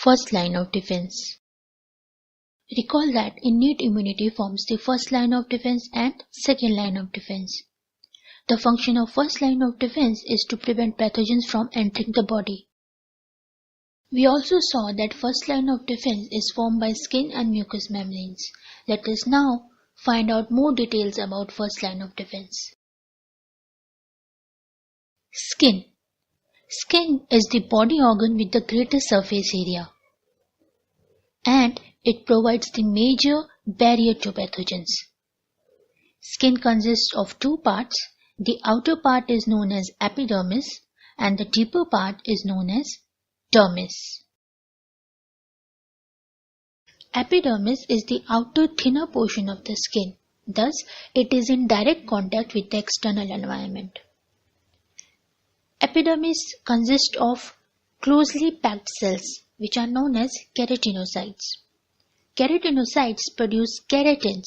first line of defense. Recall that innate immunity forms the first line of defense and second line of defense. The function of first line of defense is to prevent pathogens from entering the body. We also saw that first line of defense is formed by skin and mucous membranes. Let us now find out more details about first line of defense. Skin. Skin is the body organ with the greatest surface area, and it provides the major barrier to pathogens. Skin consists of two parts. The outer part is known as epidermis and the deeper part is known as dermis. Epidermis is the outer thinner portion of the skin. Thus, it is in direct contact with the external environment. Epidermis consists of closely packed cells which are known as keratinocytes. Keratinocytes produce keratins,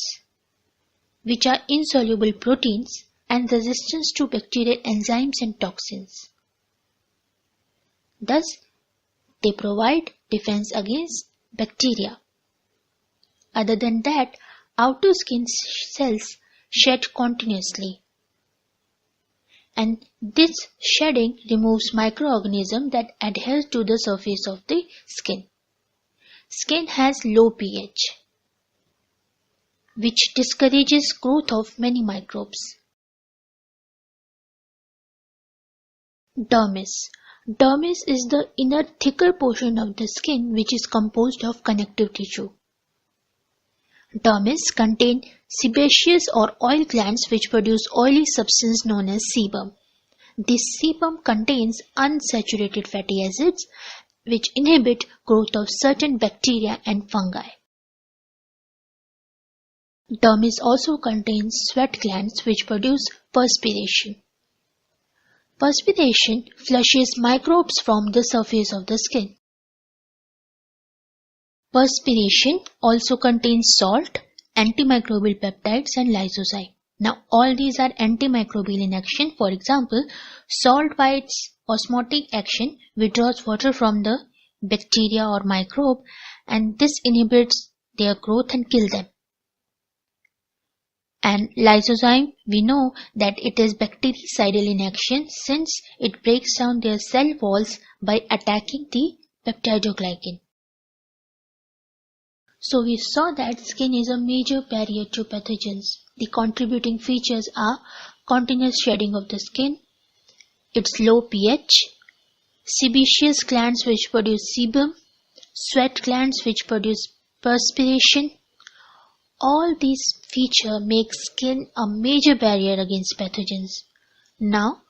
which are insoluble proteins and resistant to bacterial enzymes and toxins. Thus, they provide defense against bacteria. Other than that, outer skin cells shed continuously, and this shedding removes microorganisms that adhere to the surface of the skin. Skin has low pH, which discourages growth of many microbes. Dermis. Dermis is the inner thicker portion of the skin which is composed of connective tissue. Dermis contain sebaceous or oil glands which produce oily substance known as sebum. This sebum contains unsaturated fatty acids which inhibit growth of certain bacteria and fungi. Dermis also contains sweat glands which produce perspiration. Perspiration flushes microbes from the surface of the skin. Perspiration also contains salt, antimicrobial peptides and lysozyme. Now all these are antimicrobial in action. For example, salt by its osmotic action withdraws water from the bacteria or microbe, and this inhibits their growth and kills them. And lysozyme, we know that it is bactericidal in action since it breaks down their cell walls by attacking the peptidoglycan. So we saw that skin is a major barrier to pathogens. The contributing features are continuous shedding of the skin, its low pH, sebaceous glands which produce sebum, sweat glands which produce perspiration. All these features make skin a major barrier against pathogens. Now,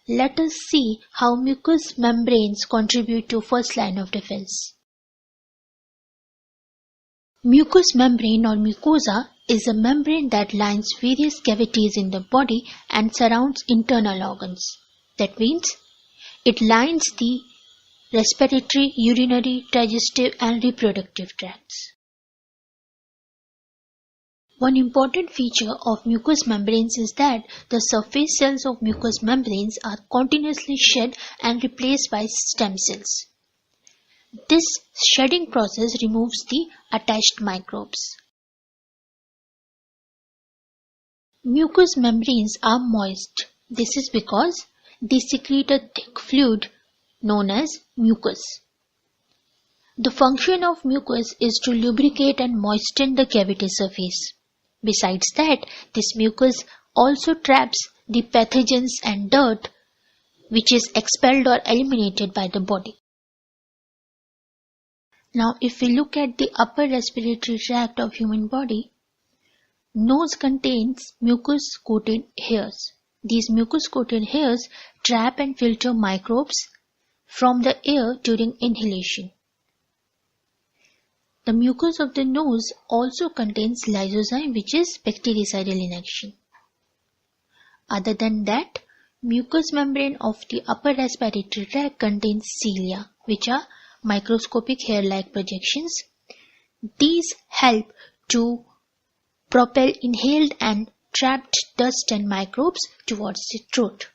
let us see how mucous membranes contribute to first line of defense. Mucous membrane or mucosa is a membrane that lines various cavities in the body and surrounds internal organs. That means it lines the respiratory, urinary, digestive and reproductive tracts. One important feature of mucous membranes is that the surface cells of mucous membranes are continuously shed and replaced by stem cells. This shedding process removes the attached microbes. Mucous membranes are moist. This is because they secrete a thick fluid known as mucus. The function of mucus is to lubricate and moisten the cavity surface. Besides that, this mucus also traps the pathogens and dirt which is expelled or eliminated by the body. Now, if we look at the upper respiratory tract of human body, nose contains mucus-coated hairs. These mucus-coated hairs trap and filter microbes from the air during inhalation. The mucus of the nose also contains lysozyme, which is bactericidal in action. Other than that, mucous membrane of the upper respiratory tract contains cilia, which are microscopic hair-like projections. These help to propel inhaled and trapped dust and microbes towards the throat.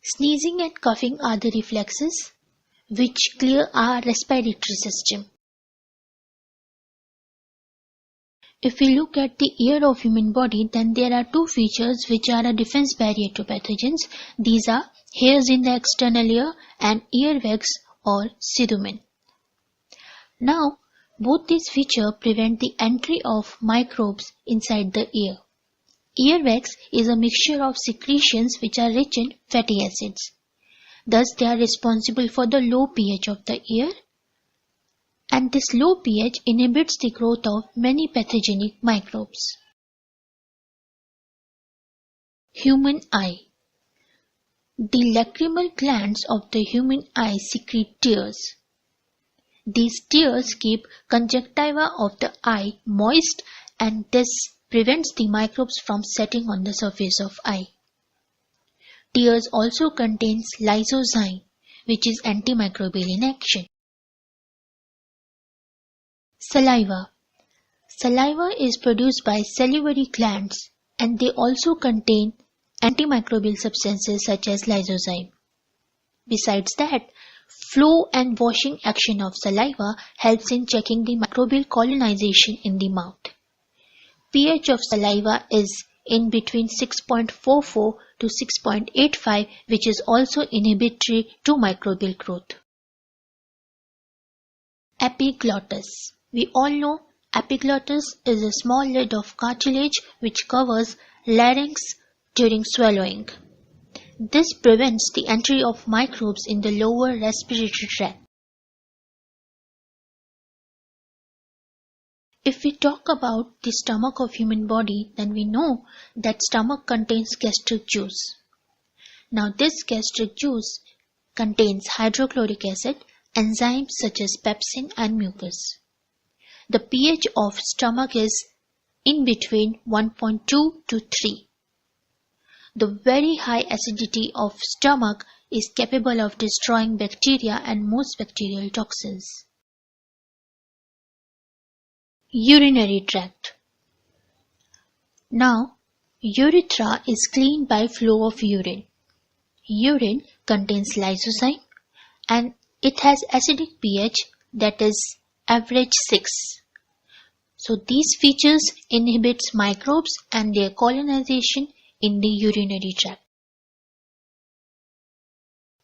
Sneezing and coughing are the reflexes which clear our respiratory system. If we look at the ear of human body, then there are two features which are a defense barrier to pathogens. These are hairs in the external ear and earwax or cerumen. Now, both these features prevent the entry of microbes inside the ear. Earwax is a mixture of secretions which are rich in fatty acids. Thus, they are responsible for the low pH of the ear, and this low pH inhibits the growth of many pathogenic microbes. Human eye. The lacrimal glands of the human eye secrete tears. These tears keep conjunctiva of the eye moist, and this prevents the microbes from setting on the surface of eye. Tears also contains lysozyme, which is antimicrobial in action. Saliva. Saliva is produced by salivary glands, and they also contain antimicrobial substances such as lysozyme. Besides that, flow and washing action of saliva helps in checking the microbial colonization in the mouth. pH of saliva is in between 6.44 to 6.85, which is also inhibitory to microbial growth. Epiglottis. We all know epiglottis is a small lid of cartilage which covers larynx during swallowing. This prevents the entry of microbes in the lower respiratory tract. If we talk about the stomach of human body, then we know that stomach contains gastric juice. Now this gastric juice contains hydrochloric acid, enzymes such as pepsin and mucus. The pH of stomach is in between 1.2 to 3. The very high acidity of stomach is capable of destroying bacteria and most bacterial toxins. Urinary tract. Now, urethra is cleaned by flow of urine. Urine contains lysozyme and it has acidic pH that is average 6. So these features inhibits microbes and their colonization in the urinary tract.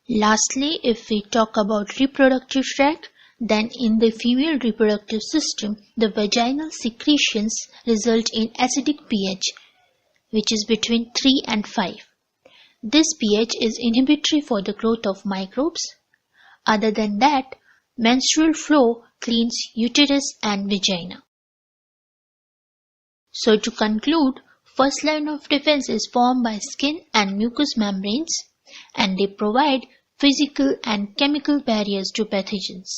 Lastly, if we talk about reproductive tract, then in the female reproductive system, the vaginal secretions result in acidic pH, which is between 3 and 5. This pH is inhibitory for the growth of microbes. Other than that, menstrual flow cleans uterus and vagina. So to conclude, first line of defense is formed by skin and mucous membranes, and they provide physical and chemical barriers to pathogens.